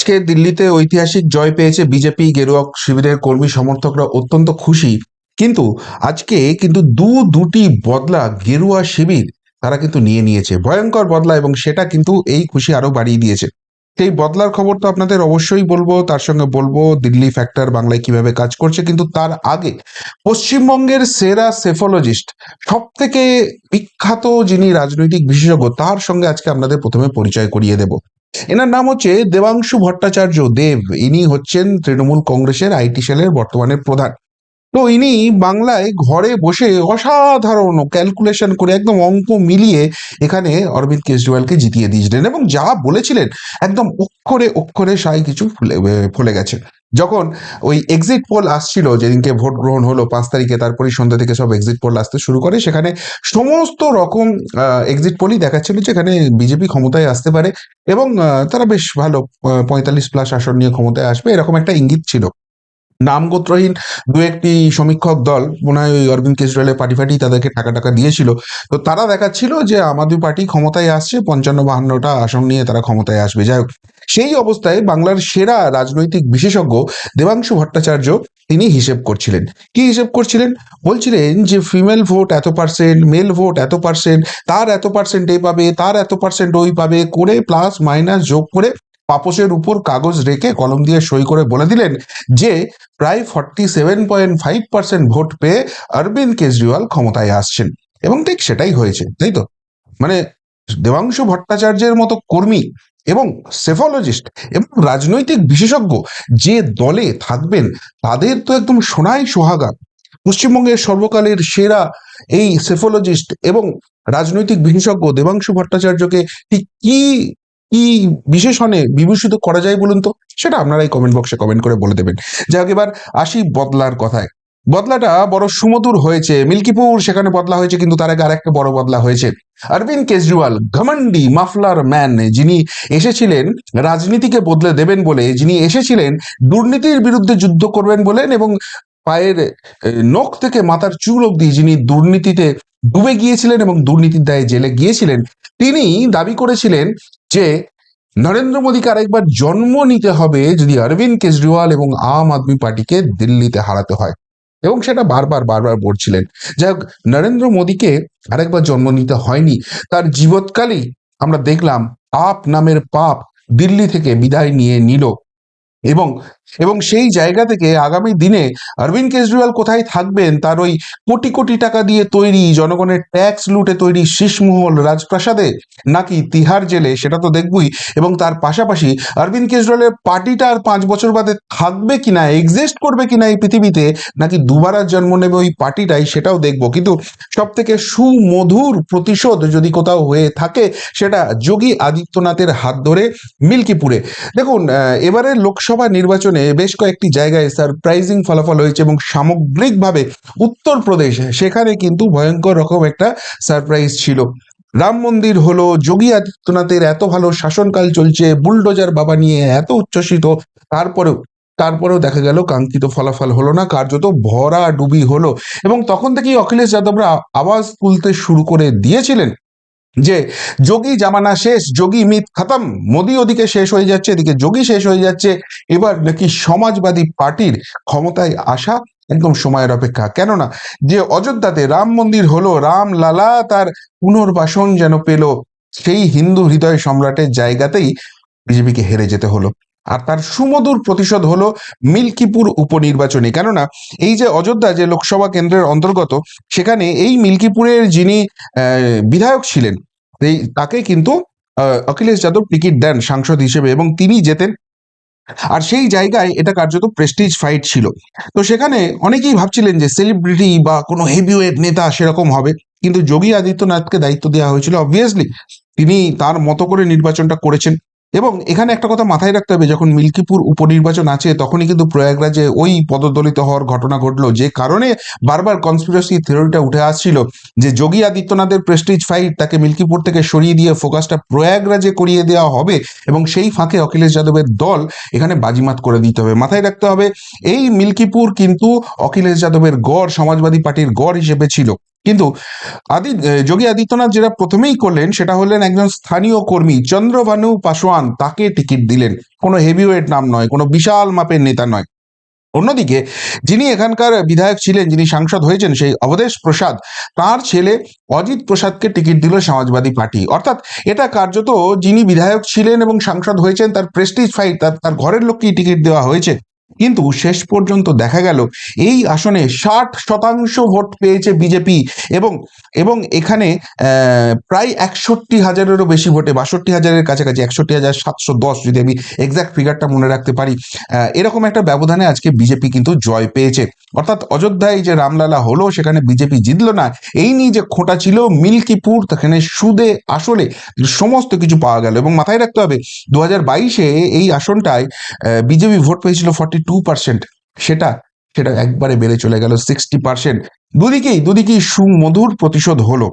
আজকে দিল্লিতে ঐতিহাসিক জয় পেয়েছে বিজেপি। গেরুয়া শিবিরের কর্মী সমর্থকরা অত্যন্ত খুশি। কিন্তু আজকে কিন্তু দুটি বদলা গেরুয়া শিবির তারা কিন্তু নিয়ে নিয়েছে, ভয়ঙ্কর বদলা, এবং সেটা কিন্তু এই খুশি আরো বাড়িয়ে দিয়েছে। সেই বদলার খবর তো আপনাদের অবশ্যই বলবো, তার সঙ্গে বলবো দিল্লি ফ্যাক্টর বাংলায় কিভাবে কাজ করছে। কিন্তু তার আগে পশ্চিমবঙ্গের সেরা সেফোলজিস্ট, সব থেকে বিখ্যাত যিনি রাজনৈতিক বিশেষজ্ঞ, তার সঙ্গে আজকে আপনাদের প্রথমে পরিচয় করিয়ে দেব। এনার নাম হচ্ছে দেবাংশু ভট্টাচার্য দেব। ইনি হচ্ছেন তৃণমূল কংগ্রেসের আইটি সেলের বর্তমানের প্রধান। তো ইনি বাংলায় ঘরে বসে অসাধারণ ক্যালকুলেশন করে একদম অঙ্ক মিলিয়ে এখানে অরবিন্দ কেজরিওয়ালকে জিতিয়ে দিয়েছিলেন, এবং যা বলেছিলেন একদম অক্ষরে অক্ষরে সাই কিছু ফলে গেছে। যখন ওই এক্সিট পোল আসছিল, যেদিনকে ভোট গ্রহণ হলো 5 তারিখে, তারপরেই সন্ধ্যা থেকে সব এক্সিট পোল আসতে শুরু করে, সেখানে সমস্ত রকম এক্সিট পোলই দেখাচ্ছিল যে এখানে বিজেপি ক্ষমতায় আসতে পারে, এবং তারা বেশ ভালো 45+ আসন নিয়ে ক্ষমতায় আসবে, এরকম একটা ইঙ্গিত ছিল। নামগোত্রহীন দু একটি সমীক্ষক দল, মনে হয় ওই অরবিন্দ কেজরিওয়ালের পার্টি ফাটি তাদেরকে টাকা টাকা দিয়েছিল। তো তারা দেখাচ্ছিল যে আম আদমি পার্টি ক্ষমতায় আসছে, 55-52টা আসন নিয়ে তারা ক্ষমতায় আসবে। যাই হোক, সেই অবস্থায় বাংলার সেরা রাজনৈতিক বিশেষজ্ঞ দেবাংশু ভট্টাচার্য তিনি হিসেব করছিলেন। কি হিসেব করছিলেন? বলছিলেন যে ফিমেল ভোট এত পার্সেন্ট, মেল ভোট এত পার্সেন্ট, তার এত পার্সেন্ট এ পাবে, তার এত পার্সেন্ট ওই পাবে, করে প্লাস মাইনাস যোগ করে পাপোশের উপর কাগজ রেখে কলম দিয়ে সই করে বলে দিলেন যে প্রায় 47.5% ভোট পেয়ে অরবিন্দ কেজরিওয়াল ক্ষমতায় আসছেন। এবং ঠিক সেটাই হয়েছে, তাই তো? মানে দেবাংশু ভট্টাচার্যের মতো কর্মী এবং সেফোলজিস্ট এবং রাজনৈতিক বিশেষজ্ঞ যে দলে থাকবেন, তাদের তো একদম সোনায় সোহাগা। পশ্চিমবঙ্গের সর্বকালের সেরা এই সেফোলজিস্ট এবং রাজনৈতিক বিশেষজ্ঞ দেবাংশু ভট্টাচার্যকে ঠিক কি কি বিশেষণে বিভূষিত করা যায় বলুন তো? সেটা আপনারাই কমেন্ট বক্সে কমেন্ট করে বলে দেবেন। যাই হোক, এবার আসি বদলার কথায়। বদলাটা বড় সুমধুর হয়েছে। মিল্কিপুর সেখানে বদলা হয়েছে, কিন্তু তার আগে আরেকটা বড় বদলা হয়েছে। অরবিন্দ কেজরিওয়াল, ঘমন্ডি মাফলার ম্যান, যিনি এসেছিলেন রাজনীতিকে বদলে দেবেন বলে, যিনি এসেছিলেন দুর্নীতির বিরুদ্ধে যুদ্ধ করবেন বলেন, এবং পায়ের নখ থেকে মাথার চুল অব্দি যিনি দুর্নীতিতে ডুবে গিয়েছিলেন এবং দুর্নীতির দায়ে জেলে গিয়েছিলেন, তিনি দাবি করেছিলেন যে নরেন্দ্র মোদীকে আরেকবার জন্ম নিতে হবে যদি অরবিন্দ কেজরিওয়াল এবং আম আদমি পার্টিকে দিল্লিতে হারাতে হয়, এবং সেটা বারবার বারবার বলছিলেন। যাই হোক, নরেন্দ্র মোদীকে আরেকবার জন্ম নিতে হয়নি। তার জীবৎকালেই আমরা দেখলাম আপ নামের পাপ দিল্লি থেকে বিদায় নিয়ে নিল, এবং এবং সেই জায়গা থেকে আগামী দিনে অরবিন্দ কেজরিওয়াল কোথায় থাকবেন? তার ওই কোটি কোটি টাকা দিয়ে তৈরি, জনগণের ট্যাক্স লুটে তৈরি শীষমহল রাজপ্রাসাদে, নাকি তিহার জেলে, সেটা তো দেখবই। এবং তার পাশাপাশি অরবিন্দ কেজরিওয়ালের পার্টিটা আর 5 বছর বাদে থাকবে কিনা, এক্সিস্ট করবে কিনা এই পৃথিবীতে, নাকি দুবার আর জন্ম নেবে ওই পার্টিটাই, সেটাও দেখবো। কিন্তু সব থেকে সুমধুর প্রতিশোধ যদি কোথাও হয়ে থাকে, সেটা যোগী আদিত্যনাথের হাত ধরে মিল্কিপুরে। দেখুন, এবারের লোকসভা নির্বাচনে বেশ কয়েকটি জায়গায় সারপ্রাইজিং ফলাফল হয়েছে, এবং সামগ্রিকভাবে উত্তরপ্রদেশ, সেখানে কিন্তু ভয়ঙ্কর রকম একটা সারপ্রাইজ ছিল। রাম মন্দির হলো, যোগী আদিত্যনাথের এত ভালো শাসনকাল চলছে, বুলডোজার বাবা নিয়ে এত উচ্ছ্বসিত, তারপরেও তারপরেও দেখা গেল কাঙ্ক্ষিত ফলাফল হলো না, কার্যত ভরা ডুবি হলো। এবং তখন থেকেই অখিলেশ যাদবরা আওয়াজ তুলতে শুরু করে দিয়েছিলেন যে যোগী জামানা শেষ, যোগী মিথ খতম, মোদী ওদিকে শেষ হয়ে যাচ্ছে, এদিকে যোগী শেষ হয়ে যাচ্ছে, এবার নাকি সমাজবাদী পার্টির ক্ষমতায় আসা একদম সময়ের অপেক্ষা। কেননা যে অযোধ্যাতে রাম মন্দির হলো, রাম লালা তার পুনর্বাসন যেন পেল, সেই হিন্দু হৃদয় সম্রাটের জায়গাতেই বিজেপিকে হেরে যেতে হলো। আর তার সুমধুর প্রতিশোধ হলো মিল্কিপুর উপনির্বাচনে। কেননা এই যে অযোধ্যা যে লোকসভা কেন্দ্রের অন্তর্গত, সেখানে এই মিল্কিপুরের যিনি বিধায়ক ছিলেন, তাকে কিন্তু অখিলেশ যাদব টিকিট দেন সাংসদ হিসেবে, এবং তিনি জেতেন। আর সেই জায়গায় এটা কার্যত প্রেস্টিজ ফাইট ছিল। তো সেখানে অনেকেই ভাবছিলেন যে সেলিব্রিটি বা কোনো হেভিওয়েট নেতা সেরকম হবে, কিন্তু যোগী আদিত্যনাথকে দায়িত্ব দেওয়া হয়েছিল। অবভিয়াসলি তিনি তার মতো করে নির্বাচনটা করেছেন। এবং এখানে একটা কথা মাথায় রাখতে হবে, যখন মিল্কিপুর উপনির্বাচন আছে, তখনই কিন্তু প্রয়াগরাজে ওই পদদলিত হওয়ার ঘটনা ঘটলো, যে কারণে বারবার কনস্পিরেসি থিওরিটা উঠে আসছিল যে যোগী আদিত্যনাথের প্রেস্টিজ ফাইট, তাকে মিল্কিপুর থেকে সরিয়ে দিয়ে ফোকাসটা প্রয়াগরাজে করিয়ে দেওয়া হবে, এবং সেই ফাঁকে অখিলেশ যাদবের দল এখানে বাজিমাত করে দিতে হবে। মাথায় রাখতে হবে, এই মিল্কিপুর কিন্তু অখিলেশ যাদবের গড়, সমাজবাদী পার্টির গড় হিসেবে ছিল। কিন্তু যোগী আদিত্যনাথ যেটা প্রথমেই করলেন সেটা হলেন একজন স্থানীয় কর্মী চন্দ্রভানু পাসোয়ান তাকে টিকিট দিলেন। কোনো হেভিওয়েট নাম নয়, কোনো বিশাল মাপের নেতা নয়। অন্যদিকে যিনি এখানকার বিধায়ক ছিলেন, যিনি সাংসদ হয়েছেন, সেই অবধেশ প্রসাদ, তার ছেলে অজিত প্রসাদকে টিকিট দিল সমাজবাদী পার্টি। অর্থাৎ এটা কার্যত যিনি বিধায়ক ছিলেন এবং সাংসদ হয়েছেন তার প্রেস্টিজ ফাইট, তার ঘরের লোককেই টিকিট দেওয়া হয়েছে। কিন্তু শেষ পর্যন্ত দেখা গেল এই আসনে 60% ভোট পেয়েছে বিজেপি, এবং এবং এখানে প্রায় 61,000-এরও বেশি ভোটে, 62,000-এর কাছাকাছি, 61,710 যদি আমি এক্সাক্ট ফিগারটা মনে রাখতে পারি, এরকম একটা ব্যবধানে আজকে বিজেপি কিন্তু জয় পেয়েছে। অর্থাৎ অযোধ্যায় যে রামলালা হলো সেখানে বিজেপি জিতলো না, এই নিয়ে যে খোঁটা ছিল মিল্কিপুর, সেখানে সুদে আসলে সমস্ত কিছু পাওয়া গেল। এবং মাথায় রাখতে হবে 2022-এ এই আসনটায় বিজেপি ভোট পেয়েছিল 42%, সেটা সেটা একবারে বেড়ে চলে গেল 60%। দুদিকেই সুমধুর প্রতিশোধ হলো।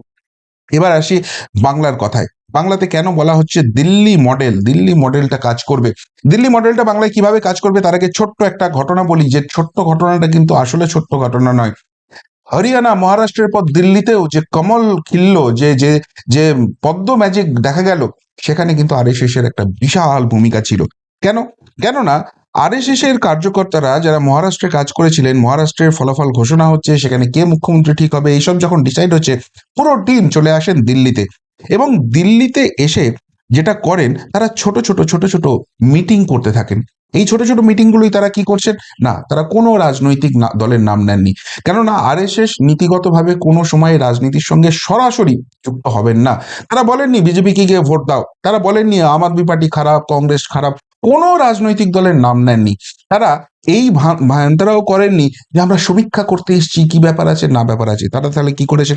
এবার আসি বাংলার কথায়। বাংলাতে কেন বলা হচ্ছে দিল্লি মডেল? দিল্লি মডেলটা কাজ করবে, দিল্লি মডেলটা বাংলায় কিভাবে কাজ করবে তার আগে ছোট্ট একটা ঘটনা বলি, যে ছোট্ট ঘটনাটা কিন্তু আসলে ছোট্ট ঘটনা নয়। হরিয়ানা, মহারাষ্ট্রের পর দিল্লিতেও যে কমল খিলল, যে যে যে পদ্ম ম্যাজিক দেখা গেল, সেখানে কিন্তু আরএসএস এর একটা বিশাল ভূমিকা ছিল। কেন? কেননা আরএসএস এর কার্যকর্তারা যারা মহারাষ্ট্রে কাজ করেছিলেন, মহারাষ্ট্রের ফলাফল ঘোষণা হচ্ছে, সেখানে কে মুখ্যমন্ত্রী ঠিক হবে এইসব যখন ডিসাইড হচ্ছে, পুরো টিম চলে আসেন দিল্লিতে। এবং দিল্লিতে এসে যেটা করেন, তারা ছোট ছোট ছোট ছোট মিটিং করতে থাকেন। এই ছোট ছোট মিটিংগুলোই তারা কি করছেন, না তারা কোনো রাজনৈতিক দলের নাম নেননি। কেননা আরএসএস নীতিগতভাবে কোনো সময় রাজনীতির সঙ্গে সরাসরি যুক্ত হবেন না। তারা বলেননি বিজেপিকে গিয়ে ভোট দাও, তারা বলেননি আম আদমি পার্টি খারাপ, কংগ্রেস খারাপ, কোনো রাজনৈতিক দলের নাম নেননি। তারা এই ভান্তারাও করেননি যে আমরা সমীক্ষা করতে এসেছি কি ব্যাপার আছে না ব্যাপার আছে। তারা তাহলে কি করেছে,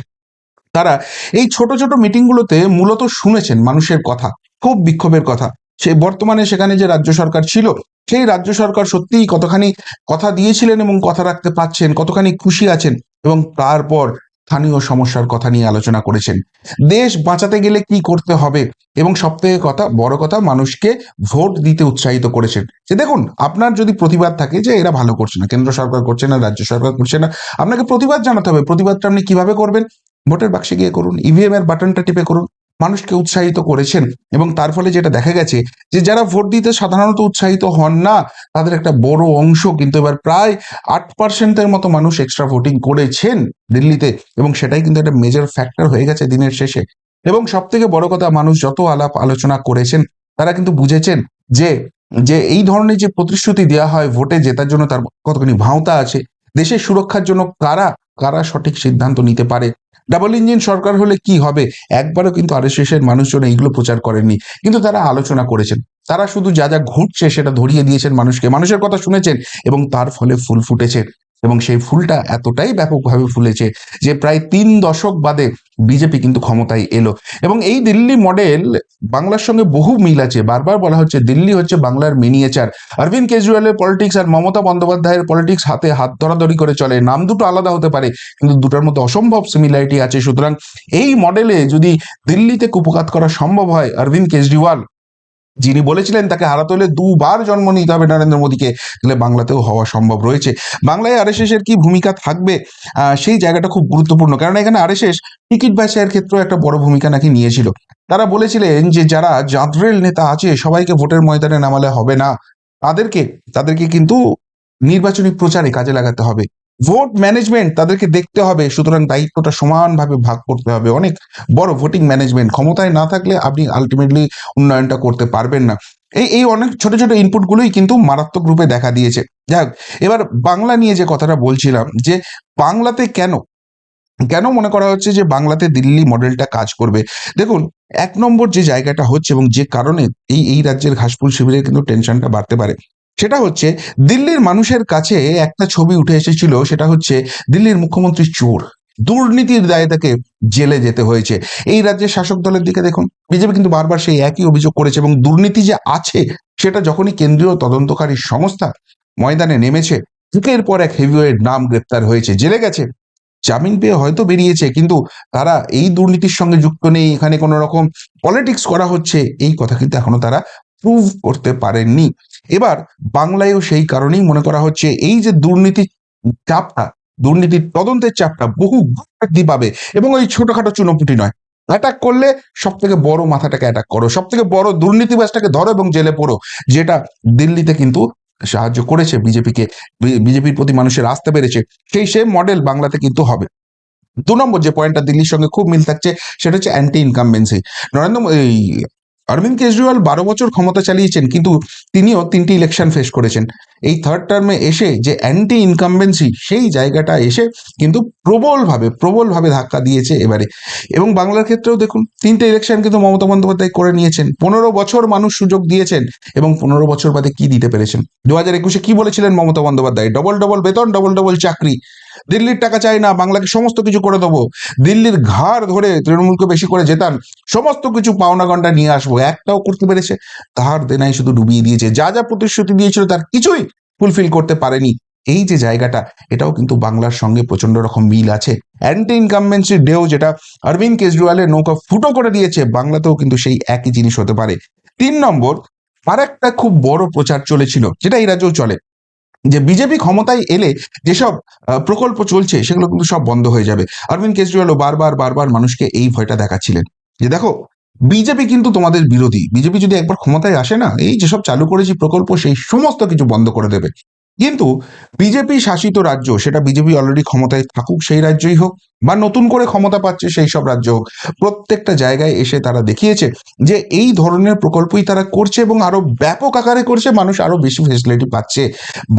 তারা এই ছোট ছোট মিটিংগুলোতে মূলত শুনেছেন মানুষের কথা, খুব বিক্ষোভের কথা। সে বর্তমানে সেখানে যে রাজ্য সরকার ছিল, সেই রাজ্য সরকার সত্যিই কতখানি কথা দিয়েছিলেন এবং কথা রাখতে পারছেন, কতখানি খুশি আছেন, এবং তারপর স্থানীয় সমস্যার কথা নিয়ে আলোচনা করেছেন। দেশ বাঁচাতে গেলে কি করতে হবে, এবং সবথেকে বড় কথা, মানুষকে ভোট দিতে উৎসাহিত করেছেন। যে দেখুন, আপনার যদি প্রতিবাদ থাকে যে এরা ভালো করছে না, কেন্দ্র সরকার করছে না, রাজ্য সরকার করছে না, আপনাকে প্রতিবাদ জানাতে হবে। প্রতিবাদটা আপনি কিভাবে করবেন? ভোটের বাক্সে গিয়ে করুন, ইভিএম এর বাটনটা টিপে করুন। মানুষকে উৎসাহিত করেছেন, এবং তার ফলে যেটা দেখা গেছে যে যারা ভোট দিতে সাধারণত উৎসাহিত হন না, তাদের একটা বড় অংশ কিন্তু এবার প্রায় 8%-এর মতো মানুষ এক্সট্রা ভোটিং করেছেন দিল্লিতে, এবং সেটাই কিন্তু একটা মেজর ফ্যাক্টর হয়ে গেছে দিনের শেষে। এবং সব থেকে বড় কথা, মানুষ যত আলাপ আলোচনা করেছেন, তারা কিন্তু বুঝেছেন যে যে এই ধরনের যে প্রতিশ্রুতি দেওয়া হয় ভোটে জেতার জন্য, তার কতখানি ভাঁওতা আছে। দেশের সুরক্ষার জন্য কারা কারা সঠিক সিদ্ধান্ত নিতে পারে। ডাবল ইঞ্জিন সরকার হলে কি হবে, একবারও কিন্তু আরএসএস এর মানুষজন এইগুলো প্রচার করেননি, কিন্তু তারা আলোচনা করেছেন। তারা শুধু যা যা ঘটছে সেটা ধরিয়ে দিয়েছেন মানুষকে, মানুষের কথা শুনেছেন, এবং তার ফলে ফুল ফুটেছে। এবং সেই ফুলটা এতটাই ব্যাপকভাবে ফুলেছে যে প্রায় 3 দশক বাদে বিজেপি কিন্তু ক্ষমতায় এলো। এবং এই দিল্লি মডেল বাংলার সঙ্গে বহু মিল আছে। বারবার বলা হচ্ছে দিল্লি হচ্ছে বাংলার মিনিয়েচার। অরবিন্দ কেজরিওয়ালের পলিটিক্স আর মমতা বন্দ্যোপাধ্যায়ের পলিটিক্স হাতে হাত ধরাধরি করে চলে। নাম দুটো আলাদা হতে পারে, কিন্তু দুটার মধ্যে অসম্ভব সিমিলারিটি আছে। সুতরাং এই মডেলে যদি দিল্লিতে কুপঘাত করা সম্ভব হয়, অরবিন্দ কেজরিওয়াল যিনি বলেছিলেন তাকে হারাতে হলে 2 বার জন্ম নিতে হবে নরেন্দ্র মোদীকে, তাহলে বাংলাতেও হওয়া সম্ভব রয়েছে। বাংলায় আরএসএস এর কি ভূমিকা থাকবে, সেই জায়গাটা খুব গুরুত্বপূর্ণ, কারণ এখানে আরএসএস টিকিট বাছাইয়ের ক্ষেত্রেও একটা বড় ভূমিকা নাকি নিয়েছিল। তারা বলেছিলেন যে যারা জাদ্রেল নেতা আছে সবাইকে ভোটের ময়দানে নামালে হবে না, তাদেরকে তাদেরকে কিন্তু নির্বাচনী প্রচারে কাজে লাগাতে হবে। ভোট ম্যানেজমেন্ট তাদেরকে দেখতে হবে, সুতরাং দায়িত্বটা সমানভাবে ভাগ করতে হবে। অনেক বড় ভোটিং ম্যানেজমেন্ট, ক্ষমতায় না থাকলে আপনি আলটিমেটলি উন্নয়নটা করতে পারবেন না। এই এই অনেক ছোট ছোট ইনপুট গুলোই কিন্তু মারাত্মক রূপে দেখা দিয়েছে। যাক, এবার বাংলা নিয়ে যে কথাটা বলছিলাম, যে বাংলাতে কেন কেন মনে করা হচ্ছে যে বাংলাতে দিল্লি মডেলটা কাজ করবে। দেখুন, 1 নম্বর যে জায়গাটা হচ্ছে এবং যে কারণে এই এই রাজ্যের ঘাসফুল শিবিরের কিন্তু টেনশনটা বাড়তে পারে, সেটা হচ্ছে দিল্লির মানুষের কাছে একটা ছবি উঠে এসেছিল, সেটা হচ্ছে দিল্লির মুখ্যমন্ত্রী চোর, দুর্নীতির দায়ে তাকে জেলে যেতে হয়েছে। এই রাজ্যের শাসক দলের দিকে দেখুন, বিজেপি কিন্তু বারবার সেই একই অভিযোগ করেছে, এবং দুর্নীতি যে আছে সেটা যখনই কেন্দ্রীয় তদন্তকারী সংস্থা ময়দানে নেমেছে, একের পর এক হেভিওয়েট নাম গ্রেপ্তার হয়েছে, জেলে গেছে, জামিন পেয়ে হয়তো বেরিয়েছে, কিন্তু তারা এই দুর্নীতির সঙ্গে যুক্ত নেই, এখানে কোনো রকম পলিটিক্স করা হচ্ছে, এই কথা কিন্তু এখনো তারা প্রুভ করতে পারেননি। এবার বাংলায়ও সেই কারণেই মনে করা হচ্ছে এই যে দুর্নীতি চাপটা, দুর্নীতির তদন্তের চাপটা বহু বৃদ্ধি পাবে, এবং ওই ছোটখাটো চুনোপুটি নয়। অ্যাটাক করলে সব থেকে বড় মাথাটাকে অ্যাটাক করো, সব থেকে বড় দুর্নীতিবাজটাকে ধরো এবং জেলে পড়ো, যেটা দিল্লিতে কিন্তু সাহায্য করেছে বিজেপিকে, বিজেপির প্রতি মানুষের আস্থা বেড়েছে। সেই সেম মডেল বাংলাতে কিন্তু হবে। 2 নম্বর যে পয়েন্টটা দিল্লির সঙ্গে খুব মিল থাকছে সেটা হচ্ছে অ্যান্টি ইনকামবেন্সি। এই অরবিন্দ কেজরিওয়াল 12 বছর ক্ষমতা চালিয়েছেন, কিন্তু তিনিও 3টি ইলেকশন ফেস করেছেন। এই থার্ড টার্মে এসে যে অ্যান্টি ইনকামবেন্সি, সেই জায়গাটা এসে কিন্তু প্রবলভাবে ধাক্কা দিয়েছে এবারে। এবং বাংলার ক্ষেত্রেও দেখুন, 3টে ইলেকশন কিন্তু মমতা বন্দ্যোপাধ্যায় করে নিয়েছেন। 15 বছর মানুষ সুযোগ দিয়েছেন, এবং 15 বছর বাদে কি দিতে পেরেছেন? 2021-এ কি বলেছিলেন মমতা বন্দ্যোপাধ্যায়? ডবল ডবল বেতন, ডবল ডবল চাকরি, দিল্লির টাকা চাই না, বাংলাকে সমস্ত কিছু করে দেবো, দিল্লির ঘাড় ধরে তৃণমূলকে বেশি করে জেতান, সমস্ত কিছু পাওনা গন্ডা নিয়ে আসবো। একটাও করতে পেরেছে? তাহার দেনাই শুধু ডুবিয়ে দিয়েছে। যা যা প্রতিশ্রুতি দিয়েছিল তার কিছুই ফুলফিল করতে পারেনি। এই যে জায়গাটা, এটাও কিন্তু বাংলার সঙ্গে প্রচন্ড রকম মিল আছে। অ্যান্টি ইনকামবেন্সি ঢেউ যেটা অরবিন্দ কেজরিওয়ালের নৌকা ফুটো করে দিয়েছে, বাংলাতেও কিন্তু সেই একই জিনিস হতে পারে। 3 নম্বর, আর একটা খুব বড় প্রচার চলেছিল, যেটা এই রাজ্যেও চলে, যে বিজেপি ক্ষমতায় এলে যেসব প্রকল্প চলছে সেগুলো কিন্তু সব বন্ধ হয়ে যাবে। অরবিন্দ কেজরিওয়ালও বারবার মানুষকে এই ভয়টা দেখাচ্ছিলেন, যে দেখো, বিজেপি কিন্তু তোমাদের বিরোধী, বিজেপি যদি একবার ক্ষমতায় আসে না, এই যেসব চালু করেছি প্রকল্প, সেই সমস্ত কিছু বন্ধ করে দেবে। কিন্তু বিজেপি শাসিত রাজ্য, সেটা বিজেপি অলরেডি ক্ষমতায় থাকুক সেই রাজ্যই হোক, বা নতুন করে ক্ষমতা পাচ্ছে সেই সব রাজ্য হোক, প্রত্যেকটা জায়গায় এসে তারা দেখিয়েছে যে এই ধরনের প্রকল্পই তারা করছে, এবং আরো ব্যাপক আকারে করছে, মানুষ আরো বেশি ফেসিলিটি পাচ্ছে।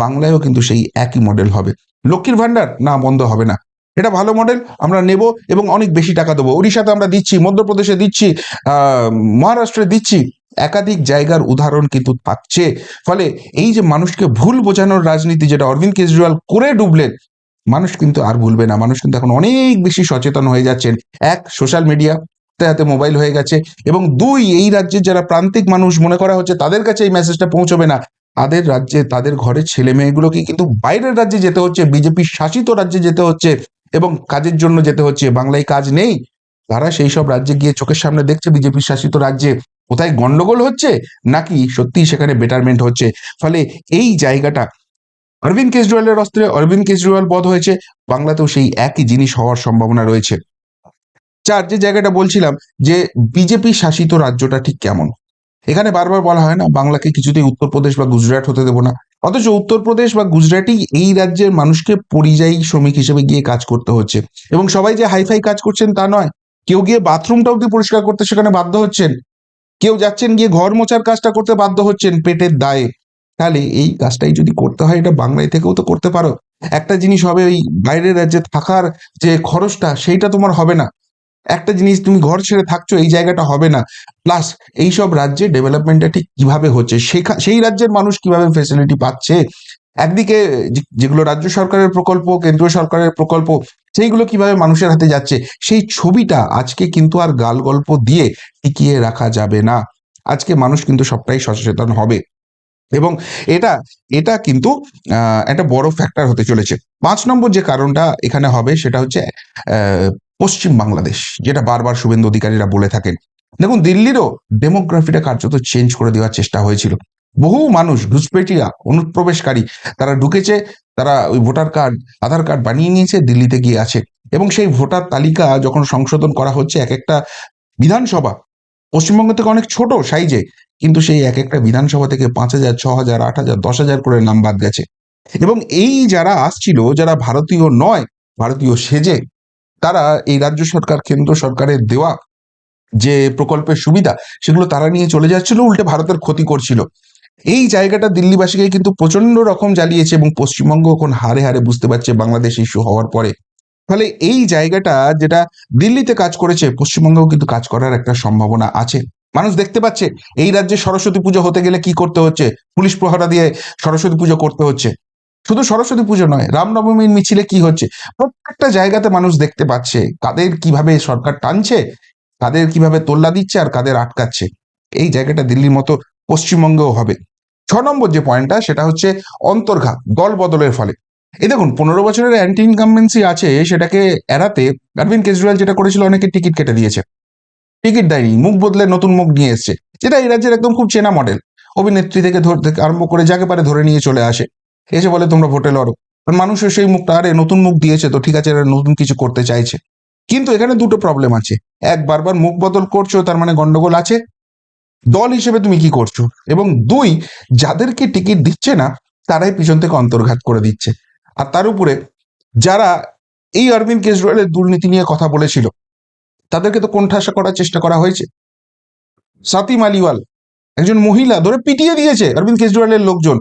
বাংলায়ও কিন্তু সেই একই মডেল হবে। লক্ষ্মীর ভান্ডার না, বন্ধ হবে না, এটা ভালো মডেল, আমরা নেব এবং অনেক বেশি টাকা দেবো। উড়িষ্যাতে আমরা দিচ্ছি, মধ্যপ্রদেশে দিচ্ছি, মহারাষ্ট্রে দিচ্ছি, একাধিক জায়গার উদাহরণ কিন্তু থাকছে। ফলে এই যে মানুষকে ভুল বোঝানোর রাজনীতি, যেটা অরবিন্দ কেজরিওয়াল করে ডুবলেন, মানুষ কিন্তু আর ভুলবে না। মানুষ কিন্তু এখন অনেক বেশি সচেতন হয়ে যাচ্ছেন। এক, সোশ্যাল মিডিয়া, হাতে মোবাইল হয়ে গেছে, এবং 2, এই রাজ্যের যারা প্রান্তিক মানুষ মনে করা হচ্ছে তাদের কাছে এই মেসেজটা পৌঁছবে না, তাদের রাজ্যে, তাদের ঘরের ছেলে মেয়েগুলোকে কিন্তু বাইরের রাজ্যে যেতে হচ্ছে, বিজেপি শাসিত রাজ্যে যেতে হচ্ছে, এবং কাজের জন্য যেতে হচ্ছে। বাংলায় কাজ নেই, তারা সেই সব রাজ্যে গিয়ে চোখের সামনে দেখছে বিজেপি শাসিত রাজ্যে কোথায় গন্ডগোল হচ্ছে, নাকি সত্যি সেখানে বেটারমেন্ট হচ্ছে। ফলে এই জায়গাটা, অরবিন্দ কেজরিওয়ালের অস্ত্রে অরবিন্দ কেজরিওয়াল বধ হয়েছে, বাংলাতেও সেই একই জিনিস হওয়ার সম্ভাবনা রয়েছে। 4, যে জায়গাটা বলছিলাম, যে বিজেপি শাসিত রাজ্যটা ঠিক কেমন, এখানে বারবার বলা হয় না বাংলাকে কিছুতেই উত্তরপ্রদেশ বা গুজরাট হতে দেবো না, অথচ উত্তরপ্রদেশ বা গুজরাটই এই রাজ্যের মানুষকে পরিযায়ী শ্রমিক হিসেবে গিয়ে কাজ করতে হচ্ছে। এবং সবাই যে হাইফাই কাজ করছেন তা নয়, কেউ গিয়ে বাথরুমটা অব্দি পরিষ্কার করতে সেখানে বাধ্য হচ্ছেন, কেউ যাচ্ছেন গিয়ে ঘর মোছার কাজটা করতে বাধ্য হচ্ছেন পেটের দায়ে। তাহলে এই কাজটাই যদি করতে হয়, এটা বাংলায় থেকেও তো করতে পারো। একটা জিনিস হবে, ওই বাইরের রাজ্যে থাকার যে খরচটা, সেইটা তোমার হবে না। একটা জিনিস, তুমি ঘর ছেড়ে থাকছো, এই জায়গাটা হবে না। প্লাস এইসব রাজ্যে ডেভেলপমেন্টটা ঠিক কিভাবে হচ্ছে, সেই রাজ্যের মানুষ কিভাবে ফেসিলিটি পাচ্ছে, একদিকে যেগুলো রাজ্য সরকারের প্রকল্প, কেন্দ্রীয় সরকারের প্রকল্প, সেইগুলো কিভাবে মানুষের হাতে যাচ্ছে, সেই ছবিটা আজকে কিন্তু আর গাল গল্প দিয়ে টিকিয়ে রাখা যাবে না। আজকে মানুষ কিন্তু সবটাই সচেতন হবে, এবং এটা এটা কিন্তু একটা বড় ফ্যাক্টর হতে চলেছে। 5 নম্বর যে কারণটা এখানে হবে সেটা হচ্ছে পশ্চিম বাংলাদেশ, যেটা বারবার শুভেন্দু অধিকারীরা বলে থাকেন। দেখুন, দিল্লিরও ডেমোগ্রাফিটা কার্যত চেঞ্জ করে দেওয়ার চেষ্টা হয়েছিল। বহু মানুষ, ঘুষপেটিয়া অনুপ্রবেশকারী, তারা ঢুকেছে, তারা ওই ভোটার কার্ড, আধার কার্ড বানিয়ে নিয়েছে, দিল্লিতে গিয়ে আছে। এবং সেই ভোটার তালিকা যখন সংশোধন করা হচ্ছে, এক একটা বিধানসভা পশ্চিমবঙ্গ থেকে অনেক ছোট সাইজে, কিন্তু সেই এক একটা বিধানসভা থেকে 5,000, 6,000, 8,000, 10,000 করে নাম বাদ গেছে। এবং এই যারা আসছিল, যারা ভারতীয় নয়, ভারতীয় সেজে, তারা এই রাজ্য সরকার, কেন্দ্র সরকারের দেওয়া যে প্রকল্পের সুবিধা, সেগুলো তারা নিয়ে চলে যাচ্ছিল, উল্টে ভারতের ক্ষতি করছিল। এই জায়গাটা দিল্লিবাসীকে কিন্তু প্রচন্ড রকম জ্বালিয়েছে, এবং পশ্চিমবঙ্গ এখন হারে হারে বুঝতে পারছে বাংলাদেশ ইস্যু হওয়ার পরে। ফলে এই জায়গাটা যেটা দিল্লিতে কাজ করেছে, পশ্চিমবঙ্গেও কিন্তু কাজ করার একটা সম্ভাবনা আছে। মানুষ দেখতে পাচ্ছে এই রাজ্যে সরস্বতী পুজো হতে গেলে কি করতে হচ্ছে, পুলিশ প্রহরা দিয়ে সরস্বতী পুজো করতে হচ্ছে। শুধু সরস্বতী পুজো নয়, রামনবমীর মিছিলে কি হচ্ছে, প্রত্যেকটা জায়গাতে মানুষ দেখতে পাচ্ছে কাদের কিভাবে সরকার টানছে, কাদের কিভাবে তোল্লা দিচ্ছে, আর কাদের আটকাচ্ছে। এই জায়গাটা দিল্লির মতো পশ্চিমবঙ্গেও হবে। 6 নম্বর যে পয়েন্টটা, সেটা হচ্ছে অন্তর্ঘাত, দল বদলের ফলে। এই দেখুন, 15 বছরের অ্যান্টি ইনকামবেন্সি আছে, সেটাকে এড়াতে অরবিন্দ কেজরিওয়াল যেটা করেছিল, অনেকে টিকিট কেটে দিয়েছে, টিকিট দেয়নি, মুখ বদলে নতুন মুখ নিয়ে এসছে, যেটা এই রাজ্যের একদম খুব চেনা মডেল। অভিনেত্রী থেকে আরম্ভ করে যাকে পারে ধরে নিয়ে চলে আসে, এসে বলে তোমরা ভোটে লড়ো। আর মানুষের সেই মুখটা, আরে নতুন মুখ দিয়েছে তো ঠিক আছে, এরা নতুন কিছু করতে চাইছে। কিন্তু এখানে দুটো প্রবলেম আছে। এক, বারবার মুখ বদল করছো, তার মানে গন্ডগোল আছে। দল হিসেবে তুমি কি করছো? এবং দুই, যাদেরকে টিকিট দিচ্ছে না তারাই পিছন থেকে অন্তর্ঘাত করে দিচ্ছে। আর তার উপরে যারা এই অরবিন্দ কেজরিওয়ালের দুর্নীতি নিয়ে কথা বলেছিল তাদেরকে তো কোণঠাসা করার চেষ্টা করা হয়েছে। স্বাতি মালিওয়াল, একজন মহিলা, ধরে পিটিয়ে দিয়েছে অরবিন্দ কেজরিওয়ালের লোকজন।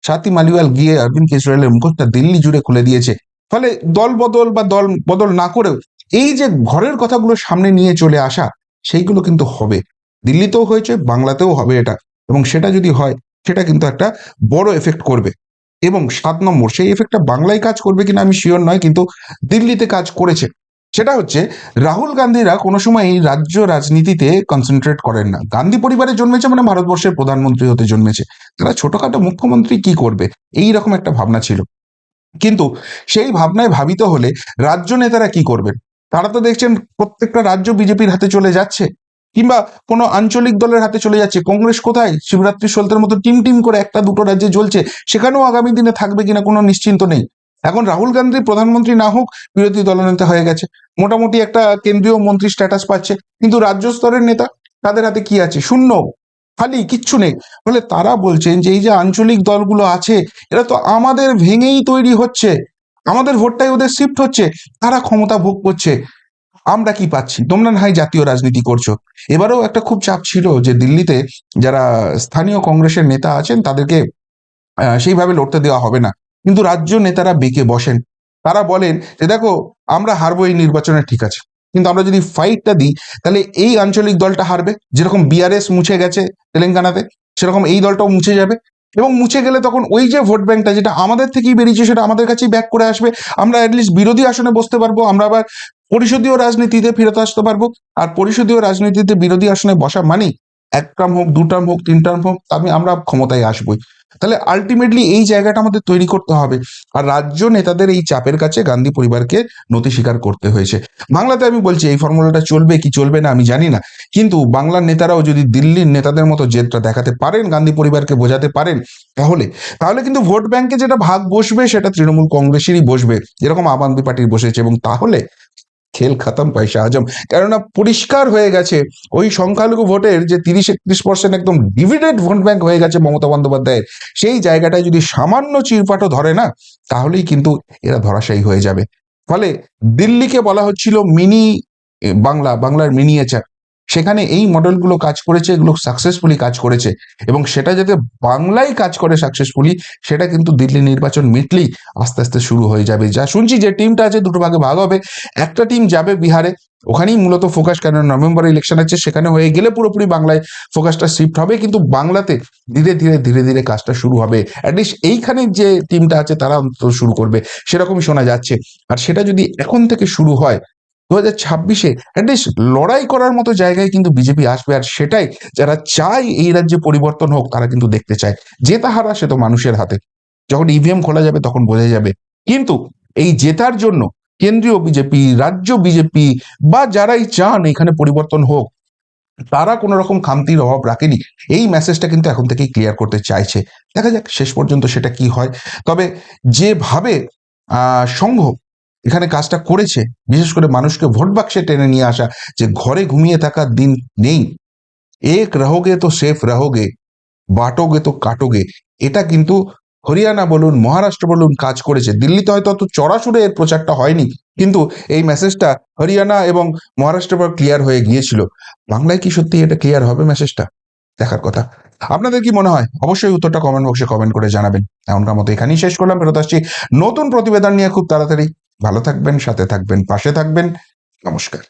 স্বাতি মালিওয়াল গিয়ে অরবিন্দ কেজরিওয়ালের মুখোশটা দিল্লি জুড়ে খুলে দিয়েছে। ফলে দল বদল বা দল বদল না করেও এই যে ঘরের কথাগুলো সামনে নিয়ে চলে আসা, সেইগুলো কিন্তু হবে। দিল্লিতেও হয়েছে, বাংলাতেও হবে এটা। এবং সেটা যদি হয়, সেটা কিন্তু একটা বড় এফেক্ট করবে। এবং 7 নম্বর, সেই এফেক্টটা বাংলায় কাজ করবে কিনা আমি শিওর নয়, কিন্তু দিল্লিতে কাজ করেছে। সেটা হচ্ছে, রাহুল গান্ধীরা কোনো সময় এই রাজ্য রাজনীতিতে কনসেন্ট্রেট করেন না। গান্ধী পরিবারে জন্মেছে মানে ভারতবর্ষের প্রধানমন্ত্রী হতে জন্মেছে, তারা ছোটখাটো মুখ্যমন্ত্রী কি করবে, এই রকম একটা ভাবনা ছিল। কিন্তু সেই ভাবনায় ভাবিত হলে রাজ্য নেতারা কি করবেন? তারা তো দেখছেন প্রত্যেকটা রাজ্য বিজেপির হাতে চলে যাচ্ছে, কিংবা কোনো আঞ্চলিক দলের হাতে চলে যাচ্ছে। কংগ্রেস কোথায় শিবরাত্রি সলতের মতো টিম টিম করে একটা দুটো রাজ্যে জ্বলছে, সেখানেও আগামী দিনে থাকবে কিনা কোনো নিশ্চিন্ত নেই। এখন রাহুল গান্ধী প্রধানমন্ত্রী না হোক, বিরোধী দলনেতা হয়ে গেছে, মোটামুটি একটা কেন্দ্রীয় মন্ত্রী স্ট্যাটাস পাচ্ছে, কিন্তু রাজ্য স্তরের নেতা তাদের হাতে কি আছে? শূন্য, খালি, কিচ্ছু নেই। ফলে তারা বলছেন যে এই যে আঞ্চলিক দলগুলো আছে, এরা তো আমাদের ভেঙেই তৈরি হচ্ছে, আমাদের ভোটটাই ওদের শিফট হচ্ছে, তারা ক্ষমতা ভোগ করছে, আমরা কি পাচ্ছি? তোমরা না হয় জাতীয় রাজনীতি করছো। এবারেও একটা খুব চাপ ছিল যে দিল্লিতে যারা স্থানীয় কংগ্রেসের নেতা আছেন তাদেরকে সেইভাবে লড়তে দেওয়া হবে না। কিন্তু রাজ্য নেতারা বেঁকে বসেন, তারা বলেন যে দেখো, আমরা হারবো এই নির্বাচনে, ঠিক আছে, কিন্তু আমরা যদি ফাইটটা দিই তাহলে এই আঞ্চলিক দলটা হারবে, যেরকম বিআরএস মুছে গেছে তেলেঙ্গানাতে, সেরকম এই দলটাও মুছে যাবে। এবং মুছে গেলে তখন ওই যে ভোট ব্যাংকটা যেটা আমাদের থেকেই বেরিয়েছে সেটা আমাদের কাছেই ব্যাক করে আসবে। আমরা অ্যাটলিস্ট বিরোধী আসনে বসতে পারবো, আমরা আবার পরিষদীয় রাজনীতিতে ফেরত আসতে পারবো। আর পরিষদীয় রাজনীতিতে বিরোধী আসনে বসা মানেই 1 টার্ম হোক, 2 টার্ম হোক, 3 টার্ম হোক, আমরা ক্ষমতায় আসবোই। তাহলে আলটিমেটলি এই জায়গাটা আমাদের তৈরি করতে হবে। আর রাজ্য নেতাদের এই চাপের কাছে গান্ধী পরিবারকে নতি স্বীকার করতে হয়েছে। বাংলাতে আমি বলছি এই ফর্মুলাটা চলবে কি চলবে না আমি জানি না, কিন্তু বাংলার নেতারাও যদি দিল্লির নেতাদের মতো জেদটা দেখাতে পারেন, গান্ধী পরিবারকে বোঝাতে পারেন, তাহলে তাহলে কিন্তু ভোট ব্যাংকে যেটা ভাগ বসবে সেটা তৃণমূল কংগ্রেসেরই বসবে, যেরকম আম আদমি পার্টির বসেছে। এবং তাহলে খেল খতম, পয়সা আজম। কেননা পরিষ্কার হয়ে গেছে ওই সংখ্যালঘু ভোটের যে 30-31% একদম ডিভিডেড ভোট ব্যাংক হয়ে গেছে মমতা বন্দ্যোপাধ্যায়ের, সেই জায়গাটায় যদি সামান্য চিরপাটও ধরে না, তাহলেই কিন্তু এরা ধরাশায়ী হয়ে যাবে। ফলে দিল্লিকে বলা হচ্ছিল মিনি বাংলা, বাংলার মিনিয়েচার। সেখানে এই মডেলগুলো কাজ করেছে, এগুলো সাকসেসফুলি কাজ করেছে। এবং সেটা যাতে বাংলায় কাজ করে সাকসেসফুলি, সেটা কিন্তু দিল্লি নির্বাচন মিটলেই আস্তে আস্তে শুরু হয়ে যাবে। যা শুনছি যে টিমটা আছে দুটো ভাগে ভাগ হবে, একটা টিম যাবে বিহারে, ওখানেই মূলত ফোকাস, কেন নভেম্বরে ইলেকশন আছে, সেখানে হয়ে গেলে পুরোপুরি বাংলায় ফোকাসটা শিফট হবে। কিন্তু বাংলাতে ধীরে ধীরে ধীরে ধীরে কাজটা শুরু হবে, অ্যাটলিস্ট এইখানে যে টিমটা আছে তারা অন্তত শুরু করবে, সেরকমই শোনা যাচ্ছে। আর সেটা যদি এখন থেকে শুরু হয়, 2026-এ অ্যাটলিস্ট লড়াই করার মতো জায়গায় কিন্তু বিজেপি আসবে। আর সেটাই যারা চায় এই রাজ্যে পরিবর্তন হোক, তারা কিন্তু দেখতে চায়। জেতা হারা সে তো মানুষের হাতে, যখন ইভিএম খোলা যাবে তখন বোঝা যাবে। কিন্তু এই জেতার জন্য কেন্দ্রীয় বিজেপি, রাজ্য বিজেপি বা যারাই চান এখানে পরিবর্তন হোক, তারা কোনো রকম খামতির অভাব রাখেনি। এই মেসেজটা কিন্তু এখন থেকেই ক্লিয়ার করতে চাইছে। দেখা যাক শেষ পর্যন্ত সেটা কি হয়। তবে যেভাবে সংঘ এখানে কাজটা করেছে, বিশেষ করে মানুষকে ভোট বাক্সে টেনে নিয়ে আসা, যে ঘরে ঘুমিয়ে থাকার দিন নেই, এক রহোগে তো সেফ রহোগে, বাটোগে তো কাটোগে, এটা কিন্তু হরিয়ানা বলুন, মহারাষ্ট্র বলুন কাজ করেছে। দিল্লিতে হয়তো অত চড়াচড়ে এর প্রচারটা হয়নি, কিন্তু এই মেসেজটা হরিয়ানা এবং মহারাষ্ট্রের পর ক্লিয়ার হয়ে গিয়েছিল। বাংলায় কি সত্যি এটা ক্লিয়ার হবে মেসেজটা? দেখার কথা। আপনাদের কি মনে হয়? অবশ্যই উত্তরটা কমেন্ট বক্সে কমেন্ট করে জানাবেন। এমনকার মতো এখানেই শেষ করলাম, ফেরত আসছি নতুন প্রতিবেদন নিয়ে খুব তাড়াতাড়ি। ভালো থাকবেন, সাথে থাকবেন, পাশে থাকবেন। নমস্কার।